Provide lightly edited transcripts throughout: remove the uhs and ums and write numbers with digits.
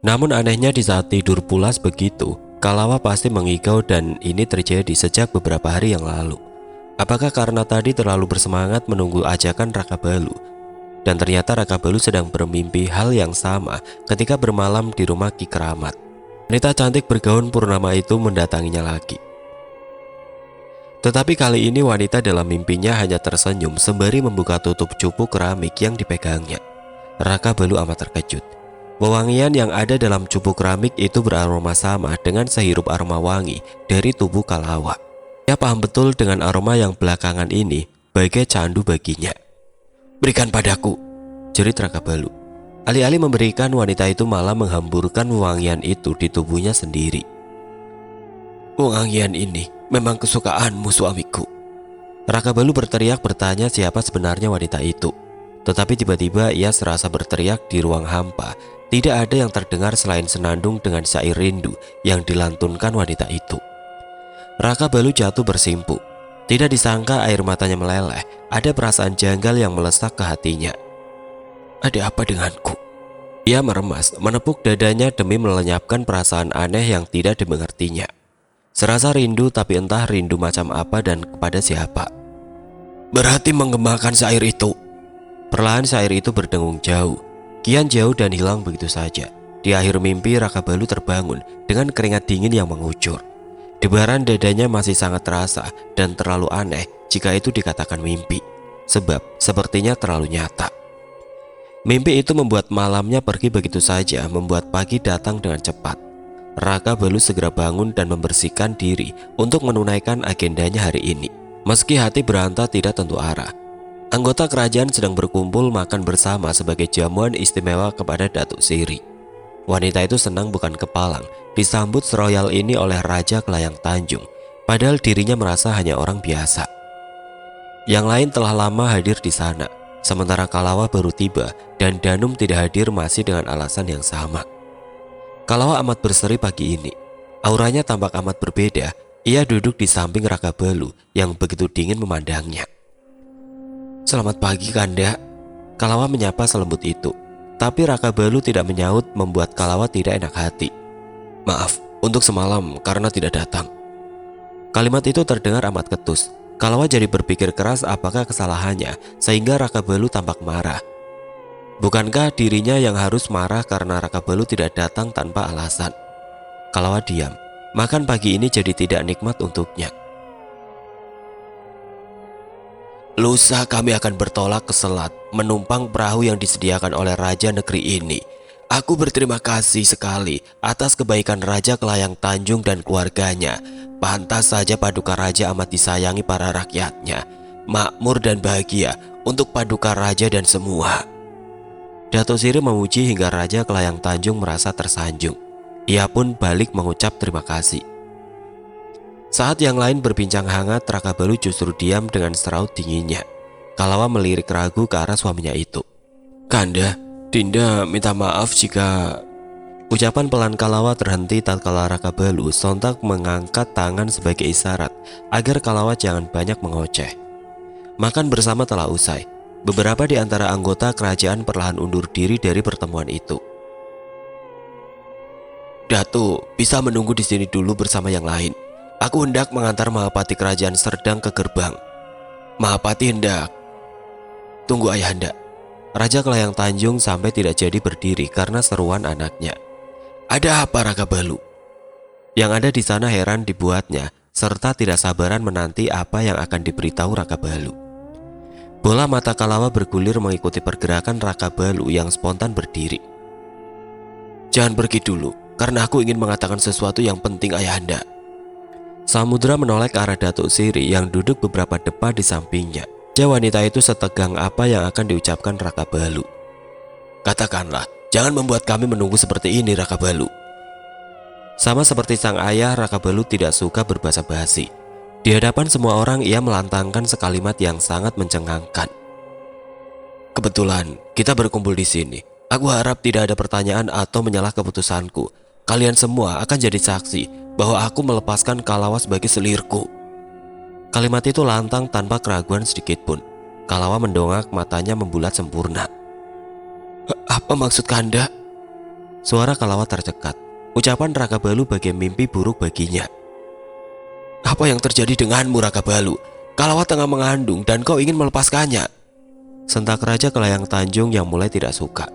Namun anehnya di saat tidur pulas begitu, Kalawa pasti mengigau dan ini terjadi sejak beberapa hari yang lalu. Apakah karena tadi terlalu bersemangat menunggu ajakan Raka Balu? Dan ternyata Raka Balu sedang bermimpi hal yang sama ketika bermalam di rumah Ki Keramat. Wanita cantik bergaun purnama itu mendatanginya lagi. Tetapi kali ini wanita dalam mimpinya hanya tersenyum sembari membuka tutup cupu keramik yang dipegangnya. Raka Balu amat terkejut. Wewangian yang ada dalam cupu keramik itu beraroma sama dengan sehirup aroma wangi dari tubuh Kalawa. Dia paham betul dengan aroma yang belakangan ini bagai candu baginya. "Berikan padaku," jerit Raka Balu. Alih-alih memberikan, wanita itu malah menghamburkan wewangian itu di tubuhnya sendiri. "Wewangian ini memang kesukaanmu, suamiku." Raka Balu berteriak bertanya siapa sebenarnya wanita itu. Tetapi tiba-tiba ia serasa berteriak di ruang hampa. Tidak ada yang terdengar selain senandung dengan syair rindu yang dilantunkan wanita itu. Raka Balu jatuh bersimpu. Tidak disangka air matanya meleleh. Ada perasaan janggal yang melesak ke hatinya. "Ada apa denganku?" Ia meremas, menepuk dadanya demi melenyapkan perasaan aneh yang tidak dimengertinya. Serasa rindu, tapi entah rindu macam apa dan kepada siapa. "Berhati menggemakan syair itu." Perlahan syair itu berdengung jauh, kian jauh dan hilang begitu saja. Di akhir mimpi Raka Balu terbangun dengan keringat dingin yang mengucur. Debaran dadanya masih sangat terasa dan terlalu aneh jika itu dikatakan mimpi, sebab sepertinya terlalu nyata. Mimpi itu membuat malamnya pergi begitu saja, membuat pagi datang dengan cepat. Raka Balu segera bangun dan membersihkan diri untuk menunaikan agendanya hari ini. Meski hati berantah tidak tentu arah. Anggota kerajaan sedang berkumpul makan bersama sebagai jamuan istimewa kepada Datuk Siri. Wanita itu senang bukan kepalang disambut seroyal ini oleh Raja Kelayang Tanjung, padahal dirinya merasa hanya orang biasa. Yang lain telah lama hadir di sana, sementara Kalawa baru tiba dan Danum tidak hadir masih dengan alasan yang sama. Kalawa amat berseri pagi ini. Auranya tampak amat berbeda. Ia duduk di samping Raka Balu yang begitu dingin memandangnya. "Selamat pagi, Kanda." Kalawa menyapa selembut itu. Tapi Raka Balu tidak menyaut, membuat Kalawa tidak enak hati. "Maaf untuk semalam karena tidak datang." Kalimat itu terdengar amat ketus. Kalawa jadi berpikir keras apakah kesalahannya sehingga Raka Balu tampak marah. Bukankah dirinya yang harus marah karena Raka Balu tidak datang tanpa alasan? Kalawa diam. Makan pagi ini jadi tidak nikmat untuknya. "Lusa kami akan bertolak ke Selat, menumpang perahu yang disediakan oleh Raja negeri ini. Aku berterima kasih sekali atas kebaikan Raja Kelayang Tanjung dan keluarganya. Pantas saja Paduka Raja amat disayangi para rakyatnya. Makmur dan bahagia untuk Paduka Raja dan semua." Datuk Siri memuji hingga Raja Kelayang Tanjung merasa tersanjung. Ia pun balik mengucap terima kasih. Saat yang lain berbincang hangat, Raka Balu justru diam dengan seraut dinginnya. Kalawa melirik ragu ke arah suaminya itu. "Kanda, Dinda minta maaf jika..." Ucapan pelan Kalawa terhenti tatkala Raka Balu sontak mengangkat tangan sebagai isyarat agar Kalawa jangan banyak mengoceh. Makan bersama telah usai. Beberapa di antara anggota kerajaan perlahan undur diri dari pertemuan itu. "Datu, bisa menunggu di sini dulu bersama yang lain. Aku hendak mengantar Mahapati Kerajaan Serdang ke gerbang." "Mahapati hendak..." "Tunggu ayahanda." Raja Kelayang Tanjung sampai tidak jadi berdiri karena seruan anaknya. "Ada apa, Raka Balu?" Yang ada di sana heran dibuatnya, serta tidak sabaran menanti apa yang akan diberitahu Raka Balu. Bola mata Kalawa bergulir mengikuti pergerakan Raka Balu yang spontan berdiri. "Jangan pergi dulu, karena aku ingin mengatakan sesuatu yang penting ayahanda." Samudra menoleh ke arah Datuk Siri yang duduk beberapa depa di sampingnya. Wanita itu setegang apa yang akan diucapkan Raka Balu. "Katakanlah, jangan membuat kami menunggu seperti ini, Raka Balu." Sama seperti sang ayah, Raka Balu tidak suka berbasa basi. Di hadapan semua orang ia melantangkan sekalimat yang sangat mencengangkan. "Kebetulan kita berkumpul di sini. Aku harap tidak ada pertanyaan atau menyalah keputusanku. Kalian semua akan jadi saksi bahwa aku melepaskan Kalawa sebagai selirku." Kalimat itu lantang tanpa keraguan sedikit pun. Kalawa mendongak, matanya membulat sempurna. "Apa maksud Kanda?" Suara Kalawa tercekat. Ucapan Raka Balu bagai mimpi buruk baginya. Apa yang terjadi denganmu, Raka Balu? Kalawa tengah mengandung dan kau ingin melepaskannya. Sentak Raja Kelayang Tanjung yang mulai tidak suka.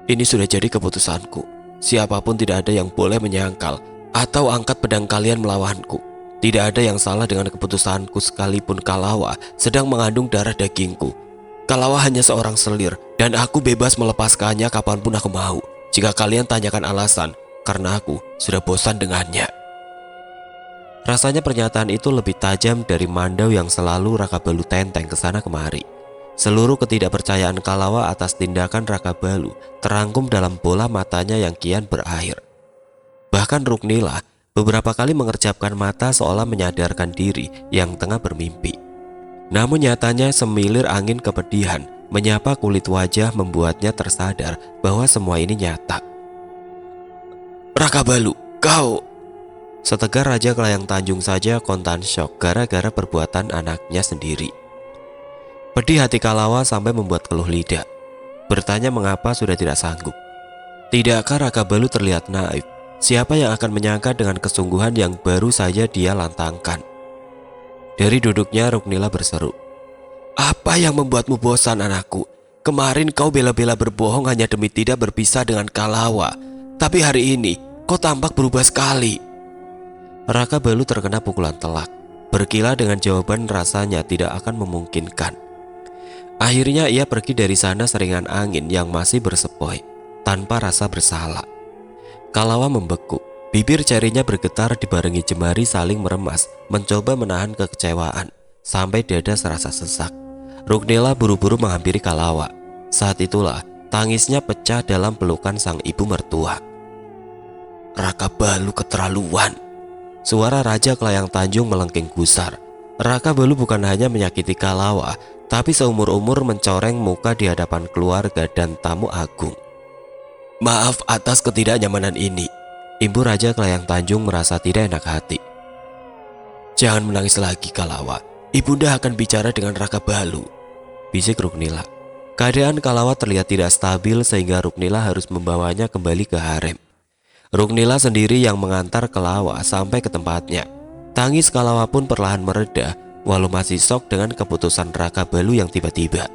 Ini sudah jadi keputusanku. Siapapun tidak ada yang boleh menyangkal atau angkat pedang kalian melawanku. Tidak ada yang salah dengan keputusanku sekalipun Kalawa sedang mengandung darah dagingku. Kalawa hanya seorang selir dan aku bebas melepaskannya kapanpun aku mau. Jika kalian tanyakan alasan, karena aku sudah bosan dengannya. Rasanya pernyataan itu lebih tajam dari mandau yang selalu Raka Balu tenteng kesana kemari. Seluruh ketidakpercayaan Kalawa atas tindakan Raka Balu terangkum dalam bola matanya yang kian berair. Bahkan Ruknila beberapa kali mengerjapkan mata seolah menyadarkan diri yang tengah bermimpi. Namun nyatanya semilir angin kepedihan menyapa kulit wajah membuatnya tersadar bahwa semua ini nyata. Raka Balu, kau... Setegar Raja Kelayang Tanjung saja kontan syok gara-gara perbuatan anaknya sendiri. Pedih hati Kalawa sampai membuat keluh lidah. Bertanya mengapa sudah tidak sanggup. Tidakkah Raka Balu terlihat naif? Siapa yang akan menyangka dengan kesungguhan yang baru saja dia lantangkan? Dari duduknya Ruknila berseru. Apa yang membuatmu bosan, anakku? Kemarin kau bela-bela berbohong hanya demi tidak berpisah dengan Kalawa. Tapi hari ini kau tampak berubah sekali. Raka Balu terkena pukulan telak. Berkilah dengan jawaban rasanya tidak akan memungkinkan. Akhirnya ia pergi dari sana seringan angin yang masih bersepoi, tanpa rasa bersalah. Kalawa membeku, bibir cerinya bergetar dibarengi jemari saling meremas, mencoba menahan kekecewaan, sampai dada serasa sesak. Ruknila buru-buru menghampiri Kalawa. Saat itulah tangisnya pecah dalam pelukan sang ibu mertua. Raka Balu keterlaluan. Suara Raja Kelayang Tanjung melengking gusar. Raka Balu bukan hanya menyakiti Kalawa, tapi seumur-umur mencoreng muka di hadapan keluarga dan tamu agung. Maaf atas ketidaknyamanan ini. Ibu Raja Kelayang Tanjung merasa tidak enak hati. Jangan menangis lagi, Kalawa. Ibunda akan bicara dengan Raka Balu, bisik Ruknila. Keadaan Kalawa terlihat tidak stabil sehingga Ruknila harus membawanya kembali ke harem. Ruknila sendiri yang mengantar Kalawa sampai ke tempatnya. Tangis Kalawa pun perlahan mereda, walau masih shock dengan keputusan Raka Balu yang tiba-tiba.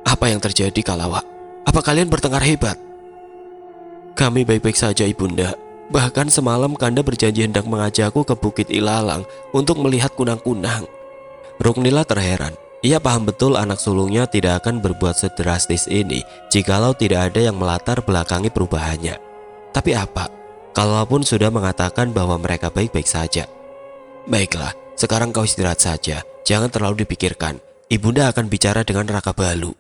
Apa yang terjadi, Kalawa? Apa kalian bertengkar hebat? Kami baik-baik saja, Ibunda. Bahkan semalam Kanda berjanji hendak mengajakku ke Bukit Ilalang untuk melihat kunang-kunang. Ruknila terheran. Ia paham betul anak sulungnya tidak akan berbuat sedrastis ini jikalau tidak ada yang melatar belakangi perubahannya. Tapi apa? Kalaupun sudah mengatakan bahwa mereka baik-baik saja. Baiklah, sekarang kau istirahat saja. Jangan terlalu dipikirkan. Ibunda akan bicara dengan Raka Balu.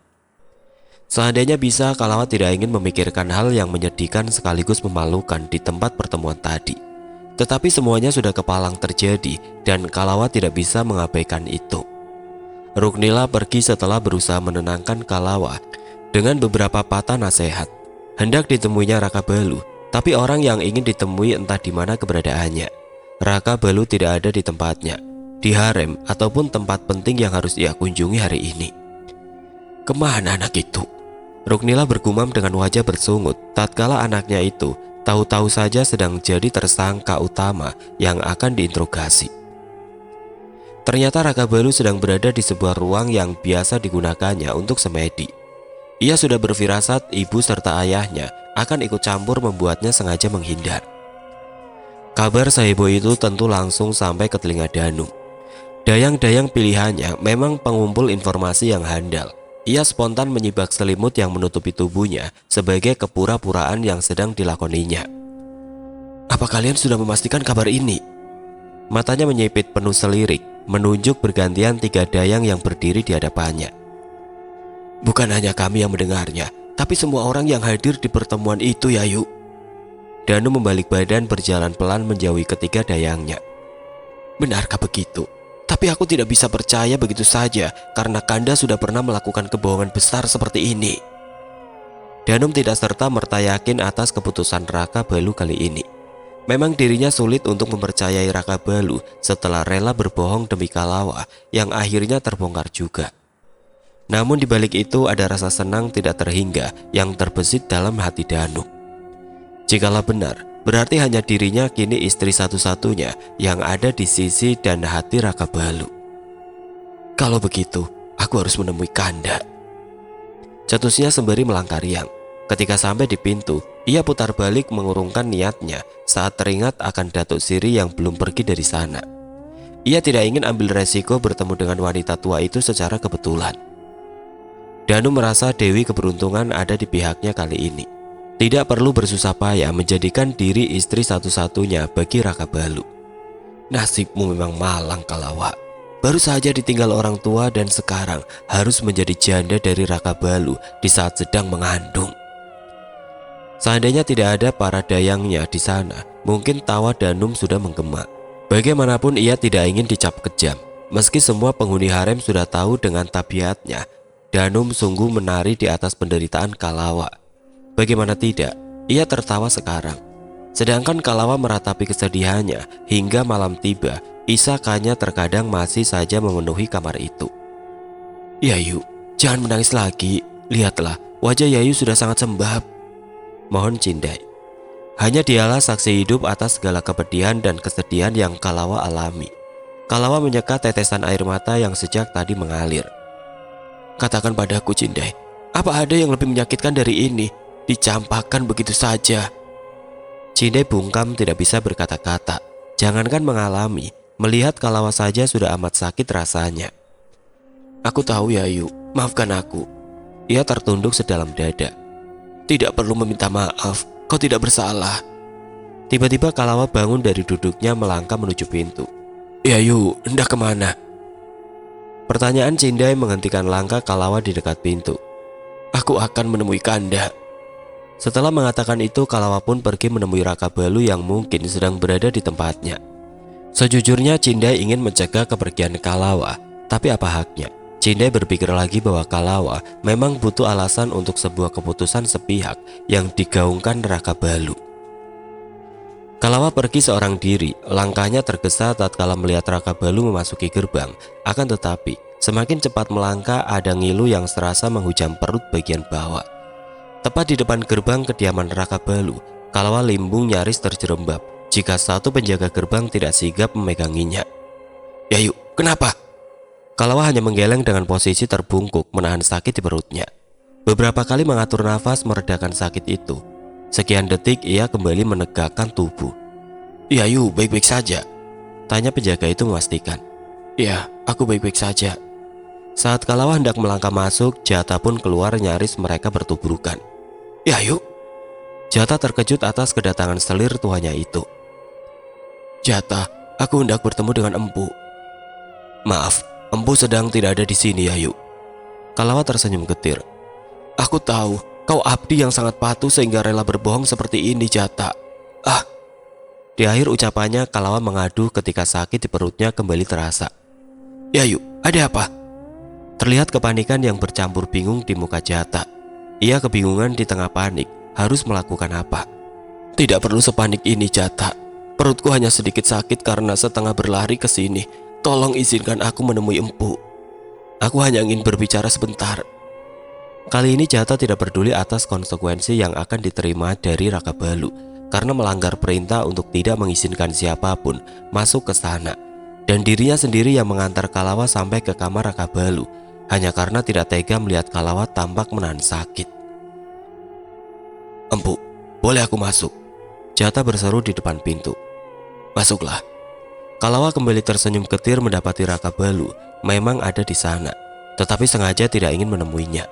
Seandainya bisa, Kalawa tidak ingin memikirkan hal yang menyedihkan sekaligus memalukan di tempat pertemuan tadi. Tetapi semuanya sudah kepalang terjadi dan Kalawa tidak bisa mengabaikan itu. Ruknila pergi setelah berusaha menenangkan Kalawa dengan beberapa patah nasihat. Hendak ditemuinya Raka Balu, tapi orang yang ingin ditemui entah di mana keberadaannya. Raka Balu tidak ada di tempatnya, di harem ataupun tempat penting yang harus ia kunjungi hari ini. Kemana anak itu? Ruknila bergumam dengan wajah bersungut tatkala anaknya itu tahu-tahu saja sedang jadi tersangka utama yang akan diinterogasi. Ternyata Raka Balu sedang berada di sebuah ruang yang biasa digunakannya untuk semedi. Ia sudah berfirasat ibu serta ayahnya akan ikut campur membuatnya sengaja menghindar. Kabar sahebo itu tentu langsung sampai ke telinga Danum. Dayang-dayang pilihannya memang pengumpul informasi yang handal. Ia spontan menyibak selimut yang menutupi tubuhnya sebagai kepura-puraan yang sedang dilakoninya. Apa kalian sudah memastikan kabar ini? Matanya menyipit penuh selirik, menunjuk bergantian 3 dayang yang berdiri di hadapannya. Bukan hanya kami yang mendengarnya, tapi semua orang yang hadir di pertemuan itu, Yayu. Danu membalik badan berjalan pelan menjauhi ketiga dayangnya. Benarkah begitu? Tapi aku tidak bisa percaya begitu saja karena Kanda sudah pernah melakukan kebohongan besar seperti ini. Danum tidak serta-merta yakin atas keputusan Raka Balu kali ini. Memang dirinya sulit untuk mempercayai Raka Balu setelah rela berbohong demi Kalawa yang akhirnya terbongkar juga. Namun di balik itu ada rasa senang tidak terhingga yang terbesit dalam hati Danum. Jikalau benar, berarti hanya dirinya kini istri satu-satunya yang ada di sisi dan hati Raka Balu. Kalau begitu, aku harus menemui Kanda, cetusnya sembari melangkah riang. Ketika sampai di pintu, ia putar balik mengurungkan niatnya saat teringat akan Datuk Siri yang belum pergi dari sana. Ia tidak ingin ambil resiko bertemu dengan wanita tua itu secara kebetulan. Danum merasa Dewi Keberuntungan ada di pihaknya kali ini. Tidak perlu bersusah payah menjadikan diri istri satu-satunya bagi Raka Balu. Nasibmu memang malang, Kalawa. Baru saja ditinggal orang tua dan sekarang harus menjadi janda dari Raka Balu di saat sedang mengandung. Seandainya tidak ada para dayangnya di sana, mungkin tawa Danum sudah menggema. Bagaimanapun ia tidak ingin dicap kejam. Meski semua penghuni harem sudah tahu dengan tabiatnya, Danum sungguh menari di atas penderitaan Kalawa. Bagaimana tidak, ia tertawa sekarang. Sedangkan Kalawa meratapi kesedihannya hingga malam tiba, isakannya terkadang masih saja memenuhi kamar itu. Yayu, jangan menangis lagi. Lihatlah, wajah Yayu sudah sangat sembab. Mohon Cindai. Hanya dialah saksi hidup atas segala kepedihan dan kesedihan yang Kalawa alami. Kalawa menyeka tetesan air mata yang sejak tadi mengalir. Katakan padaku, Cindai, apa ada yang lebih menyakitkan dari ini? Dicampakkan begitu saja. Cindai bungkam tidak bisa berkata-kata. Jangankan mengalami, melihat Kalawa saja sudah amat sakit rasanya. Aku tahu Yayu, maafkan aku. Ia tertunduk sedalam dada. Tidak perlu meminta maaf, kau tidak bersalah. Tiba-tiba Kalawa bangun dari duduknya melangkah menuju pintu. Yayu, hendak kemana? Pertanyaan Cindai menghentikan langkah Kalawa di dekat pintu. Aku akan menemui Kanda. Setelah mengatakan itu, Kalawa pun pergi menemui Raka Balu yang mungkin sedang berada di tempatnya. Sejujurnya Cindai ingin mencegah kepergian Kalawa, tapi apa haknya? Cindai berpikir lagi bahwa Kalawa memang butuh alasan untuk sebuah keputusan sepihak yang digaungkan Raka Balu. Kalawa pergi seorang diri, langkahnya tergesa tatkala melihat Raka Balu memasuki gerbang. Akan tetapi, semakin cepat melangkah ada ngilu yang serasa menghujam perut bagian bawah. Tepat di depan gerbang kediaman Raka Balu, Kalawa limbung nyaris terjerembab jika satu penjaga gerbang tidak sigap memeganginya. Yayu, kenapa? Kalawa hanya menggeleng dengan posisi terbungkuk menahan sakit di perutnya. Beberapa kali mengatur nafas meredakan sakit itu. Sekian detik ia kembali menegakkan tubuh. Yayu, baik-baik saja? Tanya penjaga itu memastikan. Ya, aku baik-baik saja. Saat Kalawa hendak melangkah masuk, Jata pun keluar nyaris mereka bertubrukan. Yayu? Jata terkejut atas kedatangan selir tuanya itu. Jata, aku hendak bertemu dengan Empu. Maaf, Empu sedang tidak ada di sini, Yayu. Kalawa tersenyum getir. Aku tahu, kau abdi yang sangat patuh sehingga rela berbohong seperti ini, Jata. Di akhir ucapannya, Kalawa mengadu ketika sakit di perutnya kembali terasa. Yayu, ada apa? Terlihat kepanikan yang bercampur bingung di muka Jata. Ia kebingungan di tengah panik, harus melakukan apa. Tidak perlu sepanik ini, Jata. Perutku hanya sedikit sakit karena setengah berlari ke sini. Tolong izinkan aku menemui Empu. Aku hanya ingin berbicara sebentar. Kali ini Jata tidak peduli atas konsekuensi yang akan diterima dari Raka Balu karena melanggar perintah untuk tidak mengizinkan siapapun masuk ke sana. Dan dirinya sendiri yang mengantar Kalawa sampai ke kamar Raka Balu hanya karena tidak tega melihat Kalawa tampak menahan sakit. Empu, boleh aku masuk? Jata berseru di depan pintu. Masuklah. Kalawa kembali tersenyum getir mendapati Raka Balu memang ada di sana, tetapi sengaja tidak ingin menemuinya.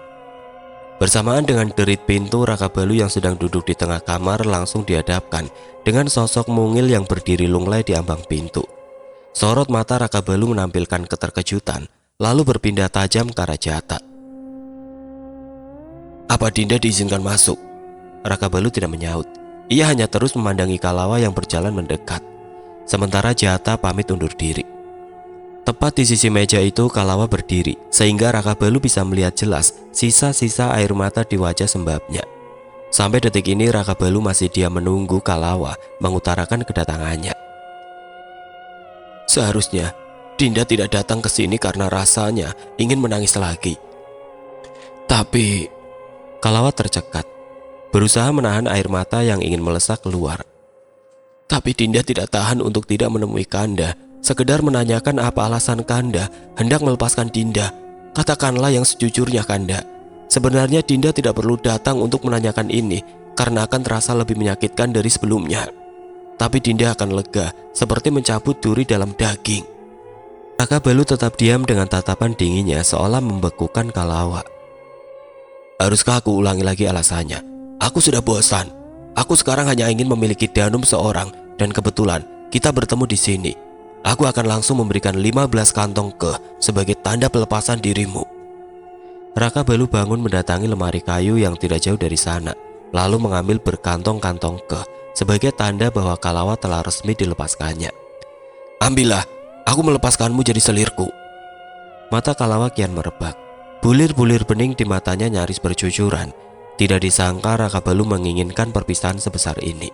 Bersamaan dengan derit pintu, Raka Balu yang sedang duduk di tengah kamar langsung dihadapkan dengan sosok mungil yang berdiri lunglai di ambang pintu. Sorot mata Raka Balu menampilkan keterkejutan, lalu berpindah tajam ke arah Jata. Apa Dinda diizinkan masuk? Raka Balu tidak menyaut. Ia hanya terus memandangi Kalawa yang berjalan mendekat. Sementara Jata pamit undur diri. Tepat di sisi meja itu Kalawa berdiri, sehingga Raka Balu bisa melihat jelas sisa-sisa air mata di wajah sembabnya. Sampai detik ini Raka Balu masih diam menunggu Kalawa mengutarakan kedatangannya. Seharusnya Dinda tidak datang ke sini karena rasanya ingin menangis lagi. Tapi Kalawa tercekat, berusaha menahan air mata yang ingin melesak keluar. Dinda tidak tahan untuk tidak menemui Kanda. Sekedar menanyakan apa alasan Kanda hendak melepaskan Dinda. Katakanlah yang sejujurnya Kanda. Sebenarnya Dinda tidak perlu datang untuk menanyakan ini, karena akan terasa lebih menyakitkan dari sebelumnya. Tapi Dinda akan lega, seperti mencabut duri dalam daging. Raka Balu tetap diam dengan tatapan dinginnya seolah membekukan Kalawa. Haruskah aku ulangi lagi alasannya? Aku sudah bosan. Aku sekarang hanya ingin memiliki Danum seorang, dan kebetulan kita bertemu di sini. Aku akan langsung memberikan 15 kantong keh sebagai tanda pelepasan dirimu. Raka Balu bangun mendatangi lemari kayu yang tidak jauh dari sana, lalu mengambil berkantong-kantong keh sebagai tanda bahwa Kalawa telah resmi dilepaskannya. Ambillah, aku melepaskanmu jadi selirku. Mata Kalawa kian merebak. Bulir-bulir bening di matanya nyaris bercucuran. Tidak disangka Raka Balu menginginkan perpisahan sebesar ini.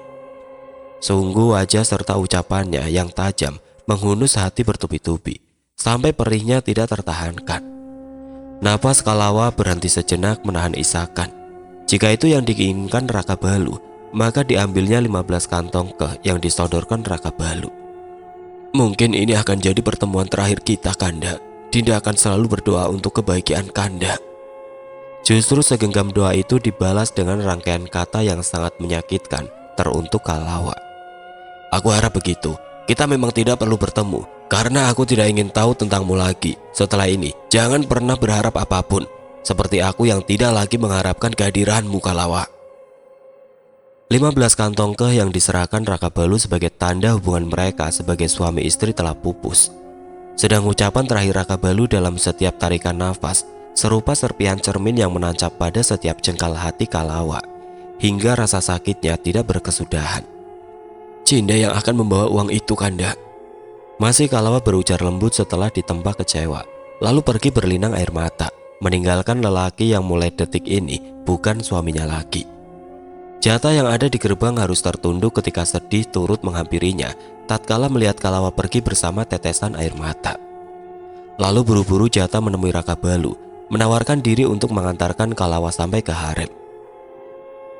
Sungguh wajah serta ucapannya yang tajam menghunus hati bertubi-tubi, sampai perihnya tidak tertahankan. Napas Kalawa berhenti sejenak menahan isakan. Jika itu yang diinginkan Raka Balu, maka diambilnya 15 kantong keh yang disodorkan Raka Balu. Mungkin ini akan jadi pertemuan terakhir kita, Kanda. Dinda akan selalu berdoa untuk kebaikan Kanda. Justru segenggam doa itu dibalas dengan rangkaian kata yang sangat menyakitkan teruntuk Kalawa. Aku harap begitu. Kita memang tidak perlu bertemu, karena aku tidak ingin tahu tentangmu lagi. Setelah ini, jangan pernah berharap apapun. Seperti aku yang tidak lagi mengharapkan kehadiranmu, Kalawa. 15 kantong keh yang diserahkan Raka Balu sebagai tanda hubungan mereka sebagai suami istri telah pupus. Sedang ucapan terakhir Raka Balu dalam setiap tarikan nafas serupa serpian cermin yang menancap pada setiap jengkal hati Kalawa, hingga rasa sakitnya tidak berkesudahan. Cinda yang akan membawa uang itu, Kanda. Masih Kalawa berujar lembut setelah ditempa kecewa, lalu pergi berlinang air mata, meninggalkan lelaki yang mulai detik ini bukan suaminya lagi. Jata yang ada di gerbang harus tertunduk ketika sedih turut menghampirinya tatkala melihat Kalawa pergi bersama tetesan air mata. Lalu buru-buru Jata menemui Raka Balu, menawarkan diri untuk mengantarkan Kalawa sampai ke harem.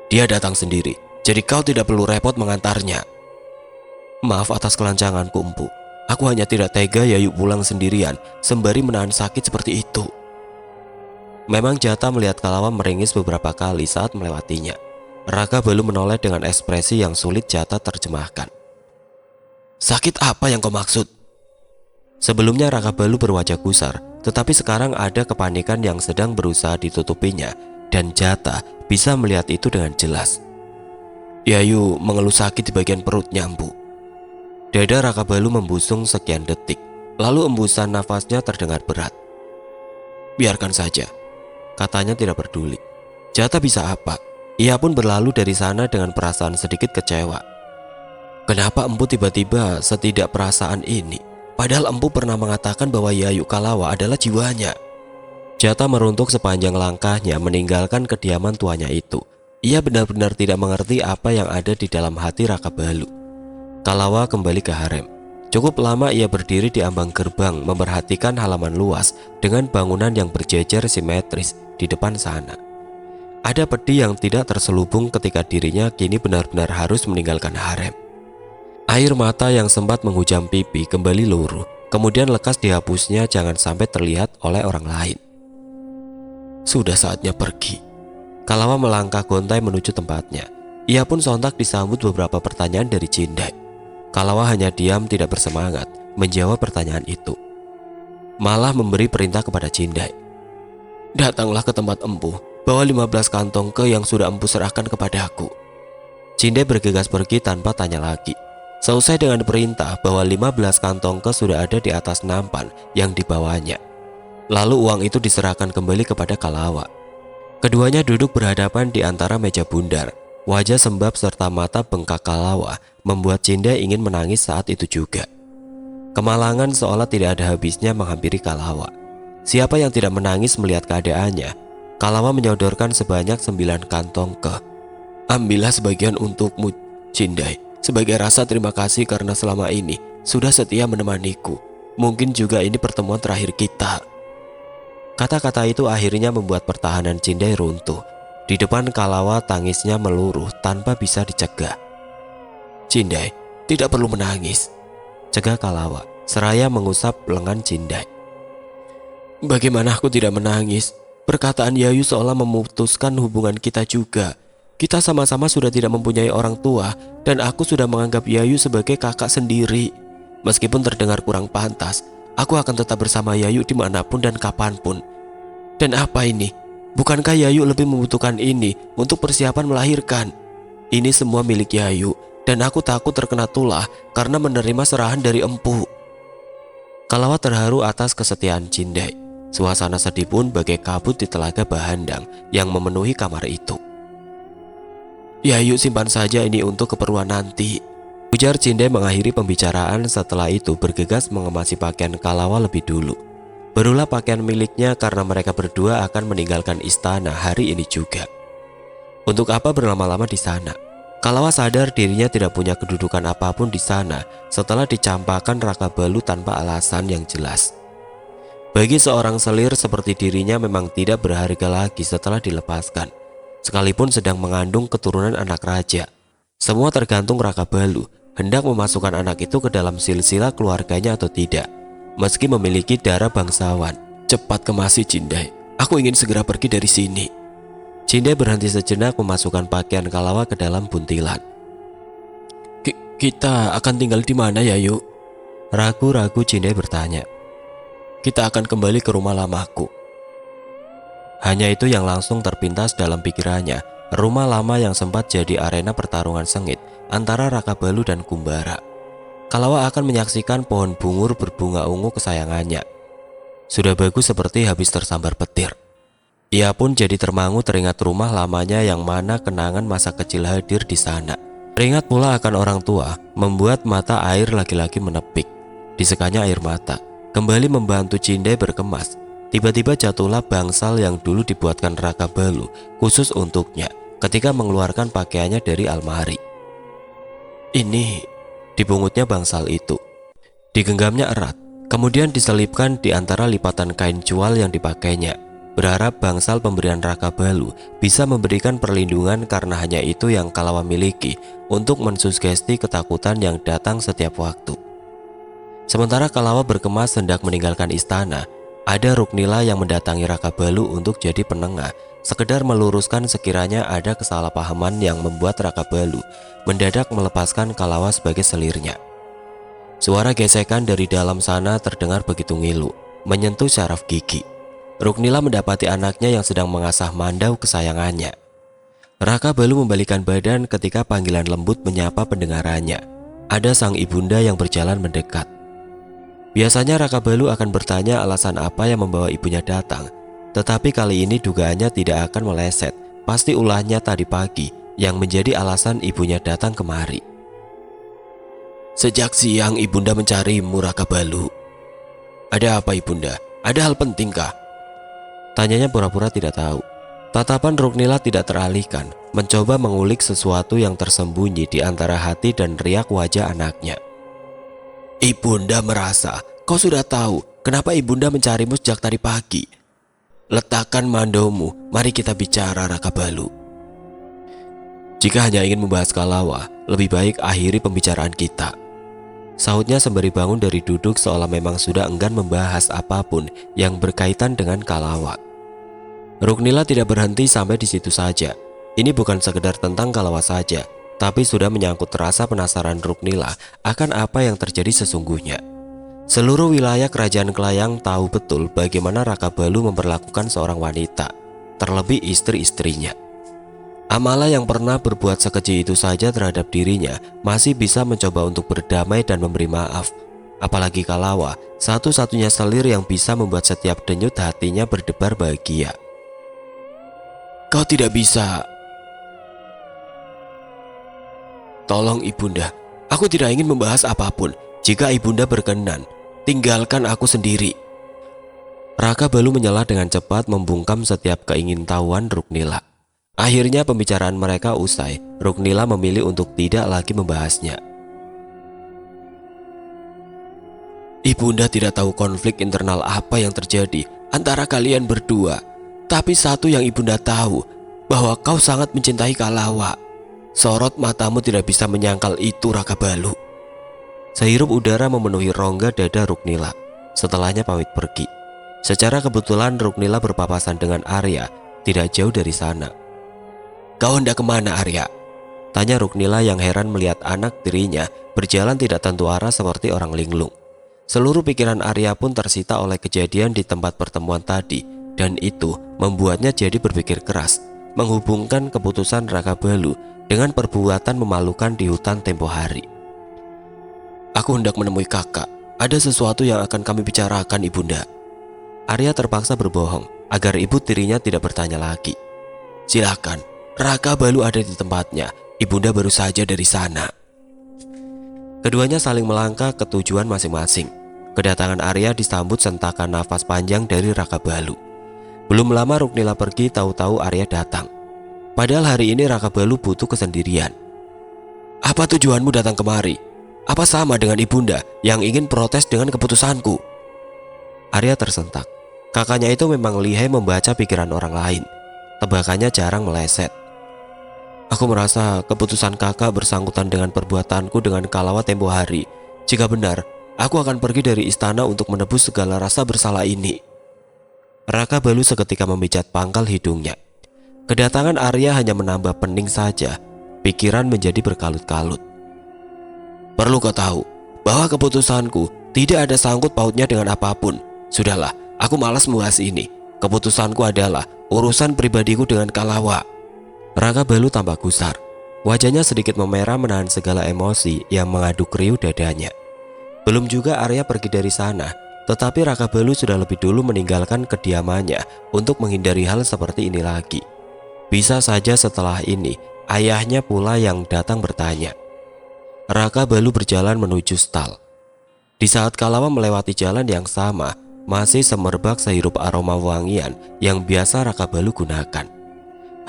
Dia datang sendiri, jadi kau tidak perlu repot mengantarnya. Maaf atas kelancanganku, Empu. Aku hanya tidak tega Yayu pulang sendirian sembari menahan sakit seperti itu. Memang Jata melihat Kalawa meringis beberapa kali saat melewatinya. Raka Balu menoleh dengan ekspresi yang sulit Jata terjemahkan. Sakit apa yang kau maksud? Sebelumnya Raka Balu berwajah gusar, tetapi sekarang ada kepanikan yang sedang berusaha ditutupinya, dan Jata bisa melihat itu dengan jelas. Yayu mengeluh sakit di bagian perutnya, Empu. Dada Raka Balu membusung sekian detik, lalu embusan nafasnya terdengar berat. Biarkan saja, katanya tidak peduli. Jata bisa apa? Ia pun berlalu dari sana dengan perasaan sedikit kecewa. Kenapa Empu tiba-tiba setidak perasaan ini? Padahal Empu pernah mengatakan bahwa Yayu Kalawa adalah jiwanya. Jata meruntuk sepanjang langkahnya meninggalkan kediaman tuanya itu. Ia benar-benar tidak mengerti apa yang ada di dalam hati Raka Balu. Kalawa kembali ke harem. Cukup lama ia berdiri di ambang gerbang memperhatikan halaman luas dengan bangunan yang berjejer simetris di depan sana. Ada pedih yang tidak terselubung ketika dirinya kini benar-benar harus meninggalkan harem. Air mata yang sempat menghujam pipi kembali luruh, kemudian lekas dihapusnya jangan sampai terlihat oleh orang lain. Sudah saatnya pergi. Kalawa melangkah gontai menuju tempatnya. Ia pun sontak disambut beberapa pertanyaan dari Cindai. Kalawa hanya diam tidak bersemangat menjawab pertanyaan itu. Malah memberi perintah kepada Cindai. Datanglah ke tempat Empu, bawa 15 kantong keh yang sudah Empu serahkan kepadaku. Cindai bergegas pergi tanpa tanya lagi. Selesai dengan perintah bahwa 15 kantong keh sudah ada di atas nampan yang dibawanya. Lalu uang itu diserahkan kembali kepada Kalawa. Keduanya duduk berhadapan di antara meja bundar. Wajah sembab serta mata bengkak Kalawa membuat Cindai ingin menangis saat itu juga. Kemalangan seolah tidak ada habisnya menghampiri Kalawa. Siapa yang tidak menangis melihat keadaannya? Kalawa menyodorkan sebanyak 9 kantong keh. Ambillah sebagian untukmu, Cindai, sebagai rasa terima kasih karena selama ini sudah setia menemaniku. Mungkin juga ini pertemuan terakhir kita. Kata-kata itu akhirnya membuat pertahanan Cindai runtuh. Di depan Kalawa tangisnya meluruh tanpa bisa dicegah. Cindai, tidak perlu menangis, cegah Kalawa seraya mengusap lengan Cindai. Bagaimana aku tidak menangis? Perkataan Yayu seolah memutuskan hubungan kita juga. Kita sama-sama sudah tidak mempunyai orang tua, dan aku sudah menganggap Yayu sebagai kakak sendiri. Meskipun terdengar kurang pantas, aku akan tetap bersama Yayu dimanapun dan kapanpun. Dan apa ini? Bukankah Yayu lebih membutuhkan ini untuk persiapan melahirkan? Ini semua milik Yayu, dan aku takut terkena tulah karena menerima serahan dari empu. Kalawa terharu atas kesetiaan Cindai. Suasana sedih pun bagai kabut di telaga Bahandang yang memenuhi kamar itu. Yayu, simpan saja ini untuk keperluan nanti, ujar Cindai mengakhiri pembicaraan. Setelah itu bergegas mengemasi pakaian Kalawa lebih dulu. Barulah pakaian miliknya karena mereka berdua akan meninggalkan istana hari ini juga. Untuk apa berlama-lama di sana? Kalawa sadar dirinya tidak punya kedudukan apapun di sana setelah dicampakkan Raka Balu tanpa alasan yang jelas. Bagi seorang selir seperti dirinya memang tidak berharga lagi setelah dilepaskan. Sekalipun sedang mengandung keturunan anak raja, semua tergantung Raka Balu hendak memasukkan anak itu ke dalam silsilah keluarganya atau tidak, meski memiliki darah bangsawan. Cepat kemasi, Cindai. Aku ingin segera pergi dari sini. Cindai berhenti sejenak memasukkan pakaian Kalawa ke dalam buntilan. Kita akan tinggal di mana, Yayu? Ragu-ragu Cindai bertanya. Kita akan kembali ke rumah lamaku. Hanya itu yang langsung terpintas dalam pikirannya. Rumah lama yang sempat jadi arena pertarungan sengit antara Raka Balu dan Kumbara. Kalawa akan menyaksikan pohon bungur berbunga ungu kesayangannya. Sudah bagus seperti habis tersambar petir. Ia pun jadi termangu teringat rumah lamanya yang mana kenangan masa kecil hadir di sana. Teringat pula akan orang tua, membuat mata air lagi-lagi menepik. Disekanya air mata. Kembali membantu Cindai berkemas. Tiba-tiba jatuhlah bangsal yang dulu dibuatkan Raka Balu khusus untuknya ketika mengeluarkan pakaiannya dari almari. Ini, dibungutnya bangsal itu. Digenggamnya erat, kemudian diselipkan di antara lipatan kain cual yang dipakainya. Berharap bangsal pemberian Raka Balu bisa memberikan perlindungan karena hanya itu yang Kalawa miliki untuk mensugesti ketakutan yang datang setiap waktu. Sementara Kalawa berkemas hendak meninggalkan istana, ada Ruknila yang mendatangi Raka Balu untuk jadi penengah, sekedar meluruskan sekiranya ada kesalahpahaman yang membuat Raka Balu mendadak melepaskan Kalawa sebagai selirnya. Suara gesekan dari dalam sana terdengar begitu ngilu, menyentuh syaraf gigi. Ruknila mendapati anaknya yang sedang mengasah mandau kesayangannya. Raka Balu membalikkan badan ketika panggilan lembut menyapa pendengarannya. Ada sang ibunda yang berjalan mendekat. Biasanya Raka Balu akan bertanya alasan apa yang membawa ibunya datang, tetapi kali ini dugaannya tidak akan meleset. Pasti ulahnya tadi pagi yang menjadi alasan ibunya datang kemari. Sejak siang ibunda mencarimu, Raka Balu. Ada apa, ibunda? Ada hal pentingkah? Tanyanya pura-pura tidak tahu. Tatapan Ruknila tidak teralihkan, mencoba mengulik sesuatu yang tersembunyi di antara hati dan riak wajah anaknya. Ibunda merasa kau sudah tahu kenapa ibunda mencarimu sejak tadi pagi. Letakkan mandaumu, mari kita bicara, Raka Balu. Jika hanya ingin membahas Kalawa, lebih baik akhiri pembicaraan kita, sahutnya sembari bangun dari duduk seolah memang sudah enggan membahas apapun yang berkaitan dengan Kalawa. Ruknila tidak berhenti sampai di situ saja. Ini bukan sekedar tentang Kalawa saja, tapi sudah menyangkut rasa penasaran Ruknila akan apa yang terjadi sesungguhnya. Seluruh wilayah kerajaan Kelayang tahu betul bagaimana Raka Balu memperlakukan seorang wanita, terlebih istri-istrinya. Amala yang pernah berbuat sekeji itu saja terhadap dirinya masih bisa mencoba untuk berdamai dan memberi maaf. Apalagi Kalawa, satu-satunya selir yang bisa membuat setiap denyut hatinya berdebar bahagia. Kau tidak bisa. Tolong ibunda, aku tidak ingin membahas apapun. Jika ibunda berkenan, tinggalkan aku sendiri. Raka Balu menyela dengan cepat, membungkam setiap keingintahuan Ruknila. Akhirnya pembicaraan mereka usai. Ruknila memilih untuk tidak lagi membahasnya. Ibunda tidak tahu konflik internal apa yang terjadi antara kalian berdua. Tapi satu yang ibunda tahu, bahwa kau sangat mencintai Kalawa. Sorot matamu tidak bisa menyangkal itu, Rakabalu. Sehirup udara memenuhi rongga dada Ruknila. Setelahnya pamit pergi. Secara kebetulan Ruknila berpapasan dengan Arya tidak jauh dari sana. Kau hendak kemana, Arya? Tanya Ruknila yang heran melihat anak tirinya berjalan tidak tentu arah seperti orang linglung. Seluruh pikiran Arya pun tersita oleh kejadian di tempat pertemuan tadi, dan itu membuatnya jadi berpikir keras, menghubungkan keputusan Rakabalu dengan perbuatan memalukan di hutan tempo hari. Aku hendak menemui kakak. Ada sesuatu yang akan kami bicarakan, ibunda. Arya terpaksa berbohong agar ibu tirinya tidak bertanya lagi. Silakan, Rakabalu ada di tempatnya. Ibunda baru saja dari sana. Keduanya saling melangkah ke tujuan masing-masing. Kedatangan Arya disambut sentakan nafas panjang dari Rakabalu. Belum lama Ruknila pergi, tahu-tahu Arya datang. Padahal hari ini Rakabalu butuh kesendirian. Apa tujuanmu datang kemari? Apa sama dengan ibunda yang ingin protes dengan keputusanku? Arya tersentak. Kakaknya itu memang lihai membaca pikiran orang lain. Tebakannya jarang meleset. Aku merasa keputusan kakak bersangkutan dengan perbuatanku dengan Kalawa tempo hari. Jika benar, aku akan pergi dari istana untuk menebus segala rasa bersalah ini. Rakabalu seketika memijat pangkal hidungnya. Kedatangan Arya hanya menambah pening saja. Pikiran menjadi berkalut-kalut. Perlu kau tahu bahwa keputusanku tidak ada sangkut pautnya dengan apapun. Sudahlah, aku malas membahas ini. Keputusanku adalah urusan pribadiku dengan Kalawa. Rakabalu tampak gusar. Wajahnya sedikit memerah menahan segala emosi yang mengaduk riuh dadanya. Belum juga Arya pergi dari sana, tetapi Rakabalu sudah lebih dulu meninggalkan kediamannya untuk menghindari hal seperti ini lagi. Bisa saja setelah ini, ayahnya pula yang datang bertanya. Rakabalu berjalan menuju stal. Di saat Kalawa melewati jalan yang sama, masih semerbak sehirup aroma wangian yang biasa Rakabalu gunakan.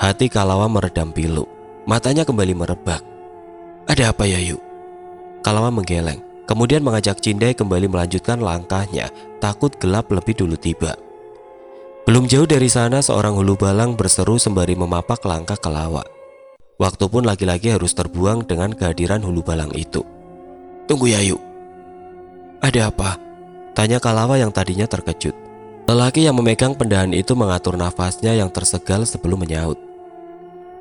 Hati Kalawa meredam pilu, matanya kembali merebak. Ada apa, Yayu? Kalawa menggeleng, kemudian mengajak Cindai kembali melanjutkan langkahnya, takut gelap lebih dulu tiba. Belum jauh dari sana seorang hulu balang berseru sembari memapak langkah Kalawa. Waktu pun lagi-lagi harus terbuang dengan kehadiran hulu balang itu. Tunggu, Yayu. Ada apa? Tanya Kalawa yang tadinya terkejut. Lelaki yang memegang pendahan itu mengatur nafasnya yang tersegal sebelum menyaut.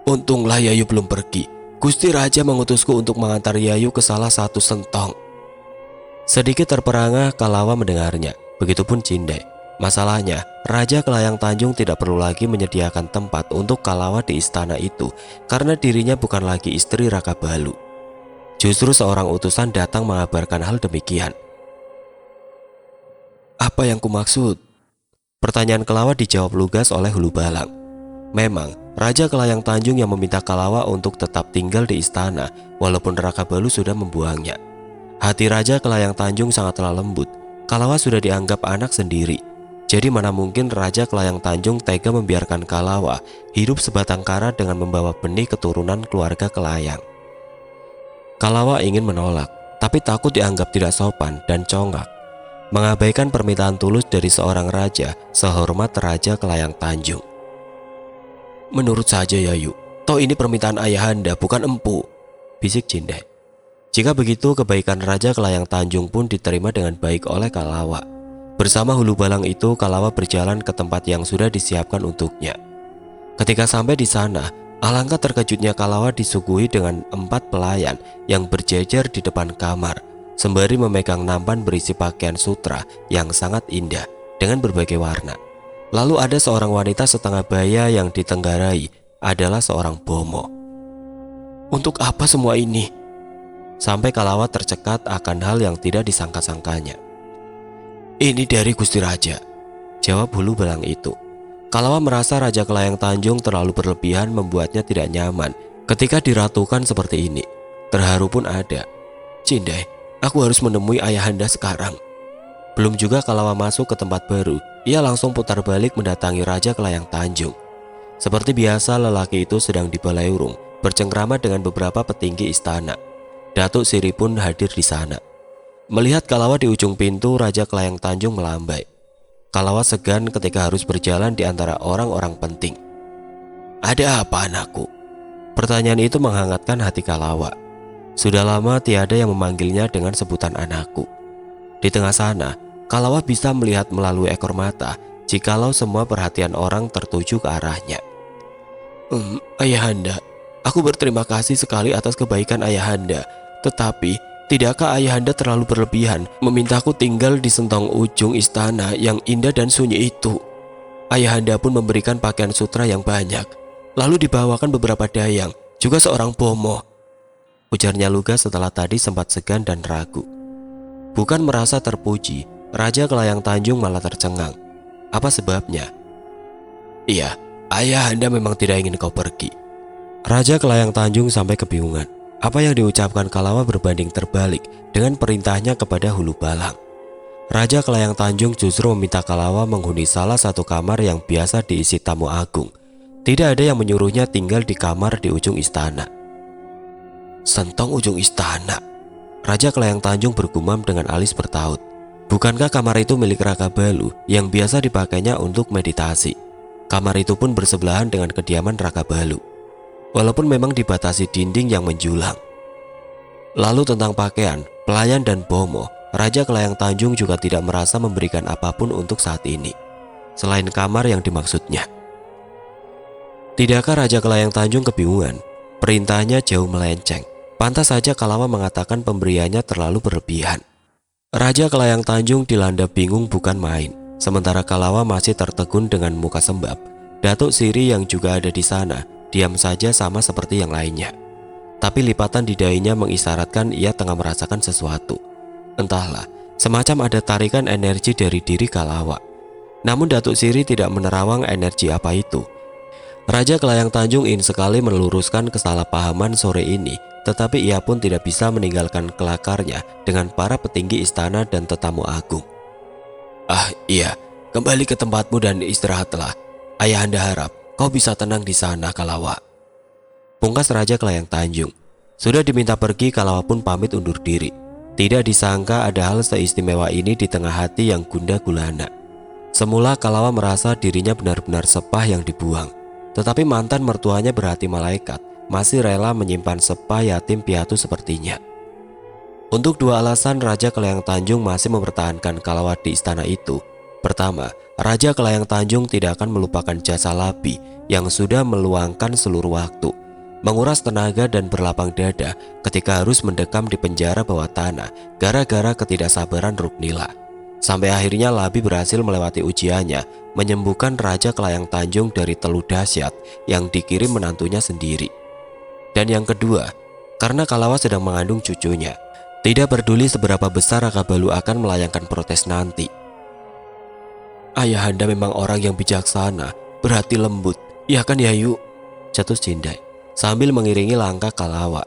Untunglah Yayu belum pergi. Gusti Raja mengutusku untuk mengantar Yayu ke salah satu sentong. Sedikit terperangah Kalawa mendengarnya, begitupun Cindai. Masalahnya, Raja Kelayang Tanjung tidak perlu lagi menyediakan tempat untuk Kalawa di istana itu karena dirinya bukan lagi istri Rakabalu. Justru seorang utusan datang mengabarkan hal demikian. Apa yang kumaksud? Pertanyaan Kalawa dijawab lugas oleh hulu balang. Memang, Raja Kelayang Tanjung yang meminta Kalawa untuk tetap tinggal di istana walaupun Rakabalu sudah membuangnya. Hati Raja Kelayang Tanjung sangatlah lembut. Kalawa sudah dianggap anak sendiri. Jadi mana mungkin Raja Kelayang Tanjung tega membiarkan Kalawa hidup sebatang kara dengan membawa benih keturunan keluarga Kelayang. Kalawa ingin menolak, tapi takut dianggap tidak sopan dan congak. Mengabaikan permintaan tulus dari seorang raja sehormat Raja Kelayang Tanjung. Menurut saja, Yayu, toh ini permintaan ayahanda, bukan empu, bisik Cindai. Jika begitu, kebaikan Raja Kelayang Tanjung pun diterima dengan baik oleh Kalawa. Bersama hulu balang itu, Kalawa berjalan ke tempat yang sudah disiapkan untuknya. Ketika sampai di sana, alangkah terkejutnya Kalawa disuguhi dengan 4 pelayan yang berjejer di depan kamar, sembari memegang nampan berisi pakaian sutra yang sangat indah dengan berbagai warna. Lalu ada seorang wanita setengah baya yang ditenggarai adalah seorang bomo. Untuk apa semua ini? Sampai Kalawa tercekat akan hal yang tidak disangka-sangkanya. Ini dari Gusti Raja, jawab hulu balang itu. Kalawa merasa Raja Kelayang Tanjung terlalu berlebihan membuatnya tidak nyaman ketika diratukan seperti ini. Terharu pun ada. Cindai, aku harus menemui ayahanda sekarang. Belum juga Kalawa masuk ke tempat baru, ia langsung putar balik mendatangi Raja Kelayang Tanjung. Seperti biasa, lelaki itu sedang di balaiurung bercengkrama dengan beberapa petinggi istana. Datuk Siri pun hadir di sana. Melihat Kalawa di ujung pintu, Raja Kelayang Tanjung melambai. Kalawa segan ketika harus berjalan di antara orang-orang penting. "Ada apa, anakku?" Pertanyaan itu menghangatkan hati Kalawa. Sudah lama tiada yang memanggilnya dengan sebutan anakku. Di tengah sana, Kalawa bisa melihat melalui ekor mata jikalau semua perhatian orang tertuju ke arahnya. Ayahanda, aku berterima kasih sekali atas kebaikan Ayahanda. Tetapi, tidakkah Ayahanda terlalu berlebihan memintaku tinggal di sentong ujung istana yang indah dan sunyi itu? Ayahanda pun memberikan pakaian sutra yang banyak. Lalu dibawakan beberapa dayang, juga seorang bomo. Ujarnya Luga setelah tadi sempat segan dan ragu. Bukan merasa terpuji, Raja Kelayang Tanjung malah tercengang. Apa sebabnya? Iya, Ayahanda memang tidak ingin kau pergi. Raja Kelayang Tanjung sampai kebingungan. Apa yang diucapkan Kalawa berbanding terbalik dengan perintahnya kepada Hulu Balang. Raja Kelayang Tanjung justru meminta Kalawa menghuni salah satu kamar yang biasa diisi tamu agung. Tidak ada yang menyuruhnya tinggal di kamar di ujung istana. Sentong ujung istana? Raja Kelayang Tanjung bergumam dengan alis bertaut. Bukankah kamar itu milik Raka Balu yang biasa dipakainya untuk meditasi? Kamar itu pun bersebelahan dengan kediaman Raka Balu. Walaupun memang dibatasi dinding yang menjulang. Lalu tentang pakaian, pelayan dan bomo, Raja Kelayang Tanjung juga tidak merasa memberikan apapun untuk saat ini, selain kamar yang dimaksudnya. Tidakkah Raja Kelayang Tanjung kebingungan? Perintahnya jauh melenceng. Pantas saja Kalawa mengatakan pemberiannya terlalu berlebihan. Raja Kelayang Tanjung dilanda bingung bukan main. Sementara Kalawa masih tertegun dengan muka sembab. Datuk Siri yang juga ada di sana diam saja sama seperti yang lainnya. Tapi lipatan di dahinya mengisyaratkan ia tengah merasakan sesuatu. Entahlah, semacam ada tarikan energi dari diri Kalawa. Namun Datuk Siri tidak menerawang energi apa itu. Raja Kelayang Tanjung ingin sekali meluruskan kesalahpahaman sore ini, tetapi ia pun tidak bisa meninggalkan kelakarnya dengan para petinggi istana dan tetamu agung. Iya, kembali ke tempatmu dan istirahatlah. Ayahanda harap kau bisa tenang di sana, Kalawa. Pungkas Raja Kelayang Tanjung. Sudah diminta pergi, Kalawa pun pamit undur diri. Tidak disangka ada hal seistimewa ini di tengah hati yang gundah gulana. Semula Kalawa merasa dirinya benar-benar sepah yang dibuang. Tetapi mantan mertuanya berhati malaikat masih rela menyimpan sepah yatim piatu sepertinya. Untuk dua alasan Raja Kelayang Tanjung masih mempertahankan Kalawa di istana itu. Pertama, Raja Kelayang Tanjung tidak akan melupakan jasa Labi yang sudah meluangkan seluruh waktu, menguras tenaga dan berlapang dada ketika harus mendekam di penjara bawah tanah gara-gara ketidaksabaran Ruknila. Sampai akhirnya Labi berhasil melewati ujiannya, menyembuhkan Raja Kelayang Tanjung dari teluh dahsyat yang dikirim menantunya sendiri. Dan yang kedua, karena Kalawa sedang mengandung cucunya, tidak peduli seberapa besar Raka Balu akan melayangkan protes nanti. Ayahanda memang orang yang bijaksana, berhati lembut, iya kan Yayu? Jatuh Cindai sambil mengiringi langkah Kalawa.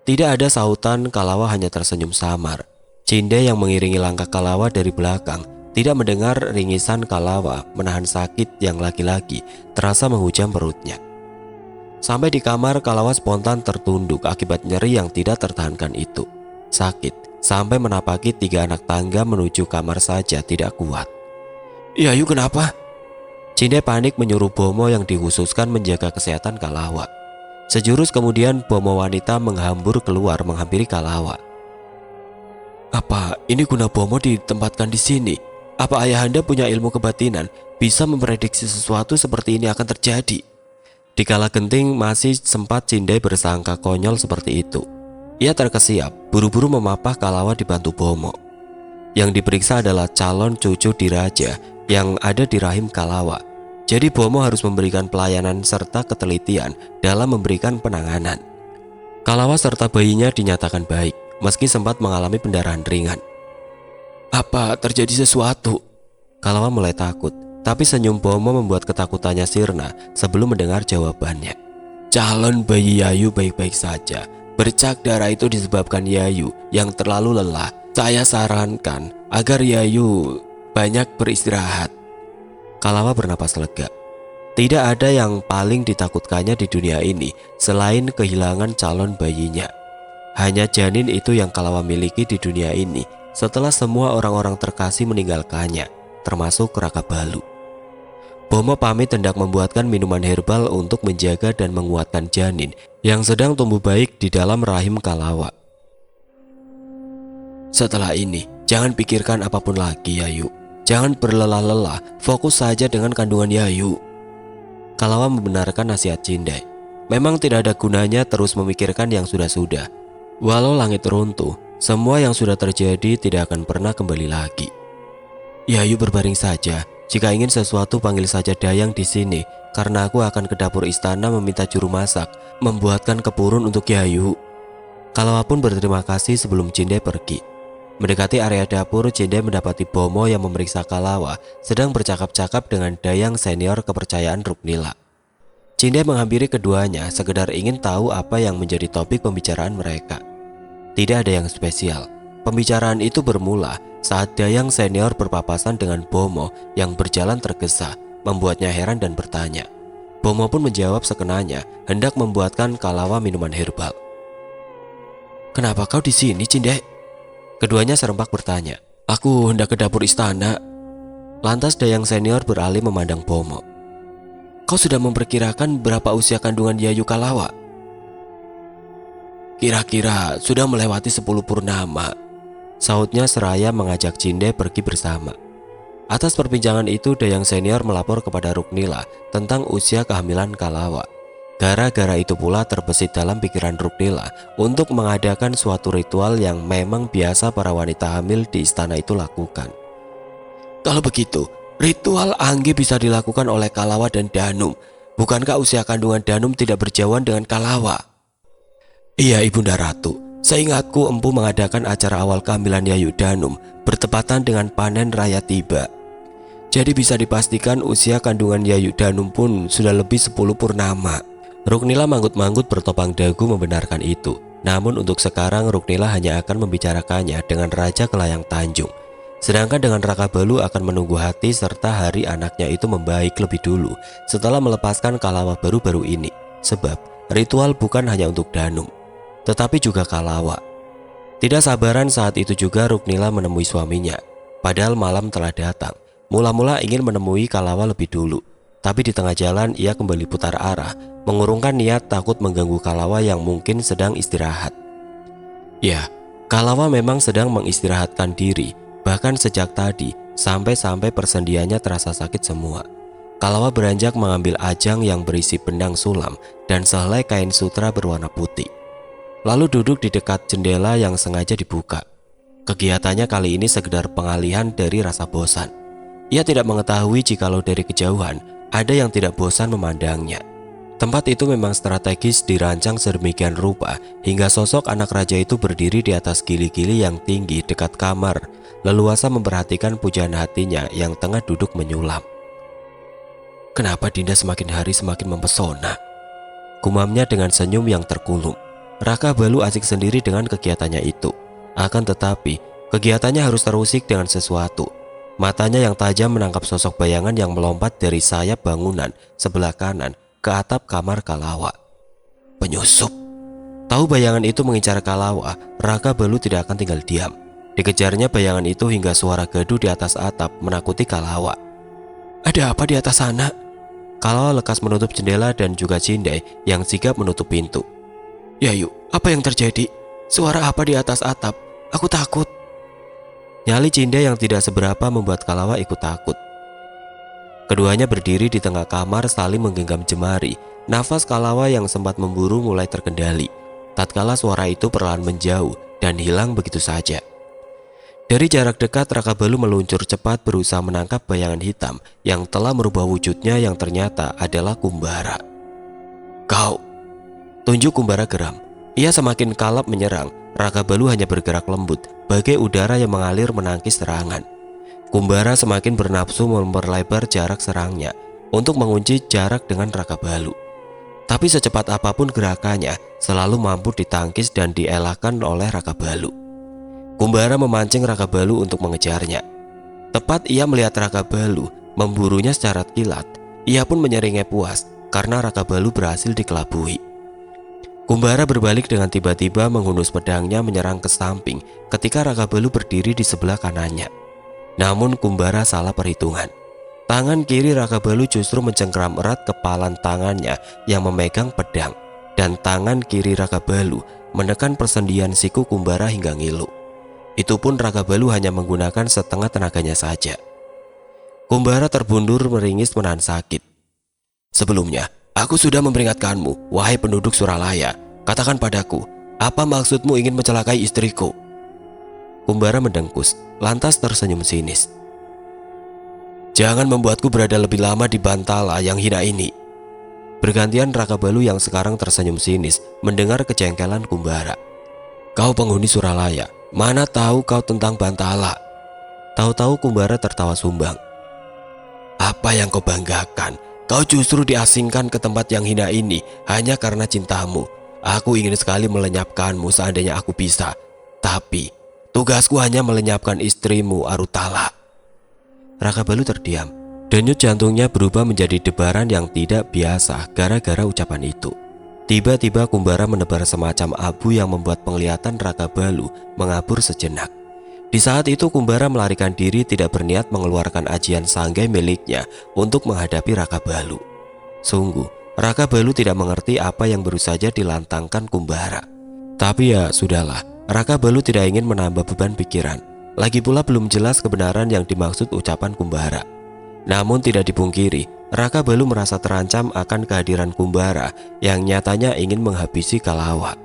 Tidak ada sautan, Kalawa hanya tersenyum samar. Cindai yang mengiringi langkah Kalawa dari belakang tidak mendengar ringisan Kalawa menahan sakit yang lagi-lagi terasa menghujam perutnya. Sampai di kamar, Kalawa spontan tertunduk akibat nyeri yang tidak tertahankan itu. Sakit sampai menapaki 3 anak tangga menuju kamar saja tidak kuat. Yayu kenapa? Cindai panik menyuruh bomo yang dikhususkan menjaga kesehatan Kalawa. Sejurus kemudian bomo wanita menghambur keluar menghampiri Kalawa. Apa ini guna bomo ditempatkan di sini? Apa ayahanda punya ilmu kebatinan bisa memprediksi sesuatu seperti ini akan terjadi? Dikala genting masih sempat Cindai bersangka konyol seperti itu. Ia terkesiap, buru-buru memapah Kalawa dibantu bomo. Yang diperiksa adalah calon cucu diraja yang ada di rahim Kalawa. Jadi bomo harus memberikan pelayanan serta ketelitian dalam memberikan penanganan. Kalawa serta bayinya dinyatakan baik, meski sempat mengalami pendarahan ringan. Apa terjadi sesuatu? Kalawa mulai takut, tapi senyum bomo membuat ketakutannya sirna sebelum mendengar jawabannya. Calon bayi Yayu baik-baik saja. Bercak darah itu disebabkan Yayu yang terlalu lelah. Saya sarankan agar Yayu banyak beristirahat. Kalawa bernapas lega. Tidak ada yang paling ditakutkannya di dunia ini selain kehilangan calon bayinya. Hanya janin itu yang Kalawa miliki di dunia ini setelah semua orang-orang terkasih meninggalkannya, termasuk Raka Balu. Bomo pamit hendak membuatkan minuman herbal untuk menjaga dan menguatkan janin yang sedang tumbuh baik di dalam rahim Kalawa. Setelah ini, jangan pikirkan apapun lagi, Yayu. Jangan berlelah-lelah, fokus saja dengan kandungan Yayu. Kalawa membenarkan nasihat Cindai. Memang tidak ada gunanya terus memikirkan yang sudah-sudah. Walau langit runtuh, semua yang sudah terjadi tidak akan pernah kembali lagi. Yayu berbaring saja. Jika ingin sesuatu panggil saja Dayang di sini, karena aku akan ke dapur istana meminta juru masak membuatkan kepurun untuk Yayu. Kalawa pun berterima kasih sebelum Cindai pergi. Mendekati area dapur, Cindai mendapati Bomo yang memeriksa Kalawa sedang bercakap-cakap dengan Dayang senior kepercayaan Ruknila. Cindai menghampiri keduanya sekedar ingin tahu apa yang menjadi topik pembicaraan mereka. Tidak ada yang spesial. Pembicaraan itu bermula saat Dayang senior berpapasan dengan Bomo yang berjalan tergesa, membuatnya heran dan bertanya. Bomo pun menjawab sekenanya, hendak membuatkan Kalawa minuman herbal. "Kenapa kau di sini, Cindai?" Keduanya serempak bertanya. "Aku hendak ke dapur istana." Lantas Dayang senior beralih memandang Bomo. "Kau sudah memperkirakan berapa usia kandungan Yayu Kalawa?" "Kira-kira sudah melewati 10 purnama," sautnya seraya mengajak Cindai pergi bersama. Atas perbincangan itu, Dayang senior melapor kepada Ruknila tentang usia kehamilan Kalawa. Gara-gara itu pula terbesit dalam pikiran Ruknila untuk mengadakan suatu ritual yang memang biasa para wanita hamil di istana itu lakukan. "Kalau begitu, ritual Anggi bisa dilakukan oleh Kalawa dan Danum. Bukankah usia kandungan Danum tidak berjauhan dengan Kalawa?" "Iya, Ibunda Ratu. Seingatku empu mengadakan acara awal kehamilan Yayu Danum bertepatan dengan panen raya tiba. Jadi bisa dipastikan usia kandungan Yayu Danum pun sudah lebih 10 purnama." Ruknila manggut-manggut bertopang dagu membenarkan itu. Namun untuk sekarang Ruknila hanya akan membicarakannya dengan Raja Kelayang Tanjung. Sedangkan dengan Raka Balu akan menunggu hati serta hari anaknya itu membaik lebih dulu setelah melepaskan Kalawa baru-baru ini. Sebab ritual bukan hanya untuk Danum, tetapi juga Kalawa. Tidak sabaran saat itu juga Ruknila menemui suaminya. Padahal malam telah datang. Mula-mula ingin menemui Kalawa lebih dulu. Tapi di tengah jalan ia kembali putar arah, mengurungkan niat takut mengganggu Kalawa yang mungkin sedang istirahat. Ya, Kalawa memang sedang mengistirahatkan diri, bahkan sejak tadi sampai-sampai persendiannya terasa sakit semua. Kalawa beranjak mengambil ajang yang berisi benang sulam dan sehelai kain sutra berwarna putih. Lalu duduk di dekat jendela yang sengaja dibuka. Kegiatannya kali ini sekedar pengalihan dari rasa bosan. Ia tidak mengetahui jikalau dari kejauhan ada yang tidak bosan memandangnya. Tempat itu memang strategis dirancang sedemikian rupa hingga sosok anak raja itu berdiri di atas gili-gili yang tinggi dekat kamar, leluasa memperhatikan pujaan hatinya yang tengah duduk menyulam. "Kenapa Dinda semakin hari semakin mempesona?" gumamnya dengan senyum yang terkulum. Raka Balu asik sendiri dengan kegiatannya itu. Akan tetapi, kegiatannya harus terusik dengan sesuatu. Matanya yang tajam menangkap sosok bayangan yang melompat dari sayap bangunan sebelah kanan ke atap kamar Kalawa. Penyusup. Tahu bayangan itu mengincar Kalawa, Raka Balu tidak akan tinggal diam. Dikejarnya bayangan itu hingga suara gaduh di atas atap menakuti Kalawa. "Ada apa di atas sana?" Kalawa lekas menutup jendela dan juga Cindai yang sigap menutup pintu. "Yayu, apa yang terjadi? Suara apa di atas atap? Aku takut." Nyali Cindai yang tidak seberapa membuat Kalawa ikut takut. Keduanya berdiri di tengah kamar saling menggenggam jemari. Nafas Kalawa yang sempat memburu mulai terkendali. Tatkala suara itu perlahan menjauh dan hilang begitu saja. Dari jarak dekat Raka Balu meluncur cepat berusaha menangkap bayangan hitam yang telah merubah wujudnya yang ternyata adalah Kumbara. "Kau!" Tunjuk Kumbara geram. Ia semakin kalap menyerang. Raka Balu hanya bergerak lembut, bagai udara yang mengalir menangkis serangan. Kumbara semakin bernafsu memperlebar jarak serangnya untuk mengunci jarak dengan Raka Balu. Tapi secepat apapun gerakannya, selalu mampu ditangkis dan dielakkan oleh Raka Balu. Kumbara memancing Raka Balu untuk mengejarnya. Tepat ia melihat Raka Balu memburunya secara kilat, ia pun menyeringai puas karena Raka Balu berhasil dikelabui. Kumbara berbalik dengan tiba-tiba menghunus pedangnya menyerang ke samping ketika Rakabalu berdiri di sebelah kanannya. Namun Kumbara salah perhitungan. Tangan kiri Rakabalu justru mencengkram erat kepalan tangannya yang memegang pedang, dan tangan kiri Rakabalu menekan persendian siku Kumbara hingga ngilu. Itu pun Rakabalu hanya menggunakan setengah tenaganya saja. Kumbara terbundur meringis menahan sakit. "Sebelumnya, aku sudah memperingatkanmu, wahai penduduk Suralaya. Katakan padaku, apa maksudmu ingin mencelakai istriku?" Kumbara mendengkus, lantas tersenyum sinis. "Jangan membuatku berada lebih lama di Bantala yang hina ini." Bergantian Rakabalu yang sekarang tersenyum sinis mendengar kejengkelan Kumbara. "Kau penghuni Suralaya, mana tahu kau tentang Bantala?" Tahu-tahu Kumbara tertawa sumbang. "Apa yang kau banggakan? Kau justru diasingkan ke tempat yang hina ini hanya karena cintamu. Aku ingin sekali melenyapkanmu seandainya aku bisa. Tapi tugasku hanya melenyapkan istrimu, Arutala." Rakabalu terdiam. Denyut jantungnya berubah menjadi debaran yang tidak biasa gara-gara ucapan itu. Tiba-tiba Kumbara menebar semacam abu yang membuat penglihatan Rakabalu mengabur sejenak. Di saat itu Kumbara melarikan diri, tidak berniat mengeluarkan ajian sanggai miliknya untuk menghadapi Rakabalu. Sungguh, Rakabalu tidak mengerti apa yang baru saja dilantangkan Kumbara. Tapi ya sudahlah, Rakabalu tidak ingin menambah beban pikiran. Lagi pula belum jelas kebenaran yang dimaksud ucapan Kumbara. Namun tidak dipungkiri, Rakabalu merasa terancam akan kehadiran Kumbara yang nyatanya ingin menghabisi Kalawak.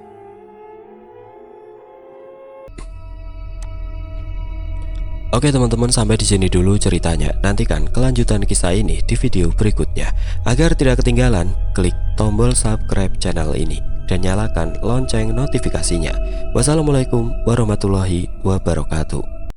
Oke teman-teman, sampai di sini dulu ceritanya. Nantikan kelanjutan kisah ini di video berikutnya. Agar tidak ketinggalan, klik tombol subscribe channel ini dan nyalakan lonceng notifikasinya. Wassalamualaikum warahmatullahi wabarakatuh.